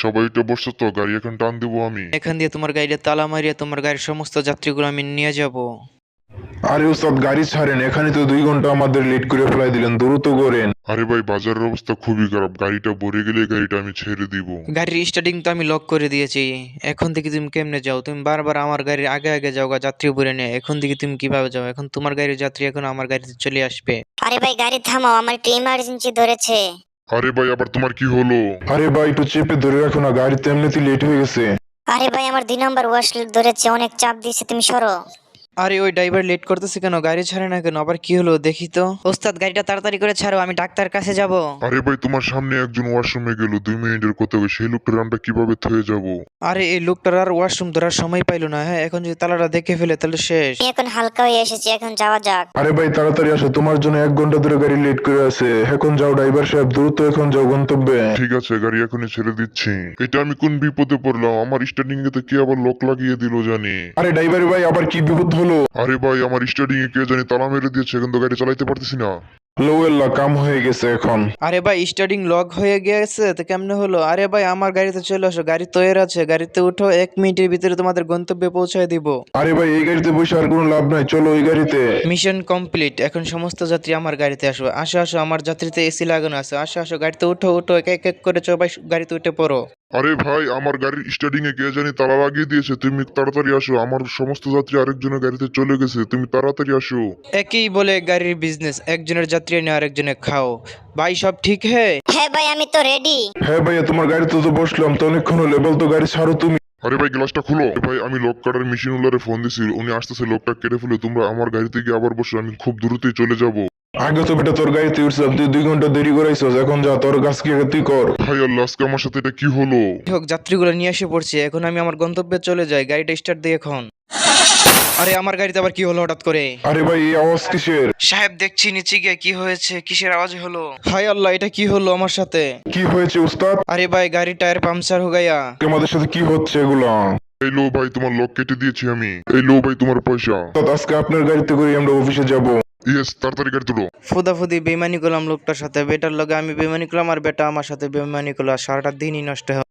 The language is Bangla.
সবাই উঠে বসছো তো? গাড়ি এখন টান দেবো আমি। এখান দিয়ে তোমার গাড়িতে তালা মারিয়ে তোমার গাড়ির সমস্ত যাত্রীগুলো আমি নিয়ে যাব। আরে ওস্তাদ গাড়ি ছাড়েন, এখানে তো 2 ঘন্টা আমাদের লেট করে ফেলাই দিলেন, দ্রুত করেন। আরে ভাই, বাজারের অবস্থা খুবই খারাপ, গাড়িটা ভরে গেলে গাড়িটা আমি ছেড়ে দিব। গাড়ির স্টার্টিং তো আমি লক করে দিয়েছি। এখন থেকে তুমি কেমনে যাও? তুমি বারবার আমার গাড়ির আগে আগে যাও গা, যাত্রী উপরে নিয়ে। এখন থেকে তুমি কিভাবে যাও? এখন তোমার গাড়ির যাত্রী এখন আমার গাড়িতে চলে আসবে। আরে ভাই গাড়ি থামাও, আমার একটু ইমার্জেন্সি ধরেছে। আরে ভাই, আবার তোমার কি হলো? আরে ভাই একটু চেপে ধরে রাখো না, গাড়ি তো এমনিতেই লেট হয়ে গেছে। আরে ভাই আমার 2 নম্বর ওয়াশ ধরেছে, অনেক চাপ দিয়েছে, তুমি সরো। আরে ওই ড্রাইভার লেট করতেছে কেন? গাড়ি ছাড়ে না কেন? আবার কি হলো দেখি তো। ওস্তাদ গাড়িটা তাড়াতাড়ি করে ছাড়ো, আমি ডাক্তার কাছে যাব। আরে ভাই, তোমার সামনে একজন ওয়াশরুমে গেল, 2 মিনিটের কথা, সেই লোকটার আমরা কিভাবে থয়ে যাব? আরে এই লোকটার আর ওয়াশরুম ধরার সময় পাইলো না। হ্যাঁ, এখন যদি তালাটা দেখে ফেলে তাহলে শেষ। আমি এখন হালকা হয়ে এসেছি, এখন যাওয়া যাক। আরে ভাই তাড়াতাড়ি আসো, তোমার জন্য 1 ঘন্টা ধরে গাড়ি লেট করে আছে। এখন যাও ড্রাইভার সাহেব, দ্রুত এখন যাও গন্তব্যে। ঠিক আছে, গাড়ি এখনই ছেড়ে দিচ্ছি। এটা আমি কোন বিপদে পড়লাম? আমার স্টার্টিং এ তো কে আবার লক লাগিয়ে দিল জানি। আরে ড্রাইভার ভাই আবার কি বিপদ হলো? আরে ভাই, আমার স্টার্টিং এ কে জানি তালা মেরে দিয়েছে, এখন তো গাড়ি চালাইতে পারতেছি না। লোয়েল্লা কাম হয়ে গেছে এখন। আরে ভাই স্টার্টিং লক হয়ে গেছে তো কেমনে হলো? আরে ভাই আমার গাড়িতে চলে আসো, গাড়ি তৈরি আছে, গাড়িতে উঠো, 1 মিনিটের ভিতরে তোমাদের গন্তব্যে পৌঁছায় দিব। আরে ভাই এই গাড়িতে বসে আর কোনো লাভ নাই, চলো ওই গাড়িতে। Mission complete. এখন সমস্ত যাত্রী আমার গাড়িতে আসো। আসো আসো, আমার যাত্রীতে এসি লাগানো আছে। আসো আসো, গাড়িতে উঠো উঠো, এক এক এক করে সবাই গাড়িতে উঠে পড়ো। আরে ভাই, আমার গাড়ির স্টার্টিং এ কে জানি তালা লাগিয়ে দিয়েছে, তুমি তাড়াতাড়ি আসো। আমার সমস্ত যাত্রী আরেকজনের গাড়িতে চলে গেছে, তুমি তাড়াতাড়ি আসো। একই বলে গাড়ির বিজনেস, একজনের যাত্রী এনে আরেকজনে খাও। ভাই সব ঠিক হ্যাঁ? হ্যাঁ ভাই আমি তো রেডি। হ্যাঁ ভাইয়া তোমার গাড়িতে তো বসলাম, তো অনেকক্ষণ হলো, এবার তো গাড়ি ছাড়ো তুমি। আরে ভাই, গ্লাসটা খুলো। আরে ভাই, আমি লক কাটার মেশিন উলারে ফোন দিছি, উনি আসতেছে, লকটা কেটে ফেলে তোমরা আমার গাড়িতে গিয়ে আবার বসো, আমি খুব দ্রুতই চলে যাব। আগে তো বেটা তোর গাড়িতে উঠছিলাম, তুই 2 ঘন্টা দেরি করাইছস, এখন যা তোর কাজ কি আগে তুই কর। ভাই আল্লাহ, আজকে আমার সাথে এটা কি হলো? যাই হোক, যাত্রীগুলো নিয়ে এসে পড়ছে, এখন আমি আমার গন্তব্যে চলে যাই। গাড়িটা স্টার্ট দিই এখন। আরে আমার গাড়িতে আবার কি হলো হঠাৎ করে? আরে ভাই এই আওয়াজ কিসের? সাহেব দেখছি নিচে গিয়ে কি হয়েছে, কিসের আওয়াজ হলো? হায় আল্লাহ, এটা কি হলো আমার সাথে? কি হয়েছে উস্তাদ? আরে ভাই গাড়ি টায়ার পাংচার হয়ে গয়া। আমাদের সাথে কি হচ্ছে এগুলা? এই লো ভাই, তোমার লক কেটে দিয়েছি আমি। এই লো ভাই, তোমার পয়সা। উস্তাদ, আজকে আপনার গাড়িতে করে আমরা অফিসে যাব। ইয়েস, তাড়াতাড়ি গাড়ি তুলো। ফুদাফুদি বেমানি করলাম লোকটার সাথে। বেটার লগে আমি বেমানি করলাম আর বেটা আমার সাথে বেমানি করলো, আর সারাটা দিনই নষ্ট হয়।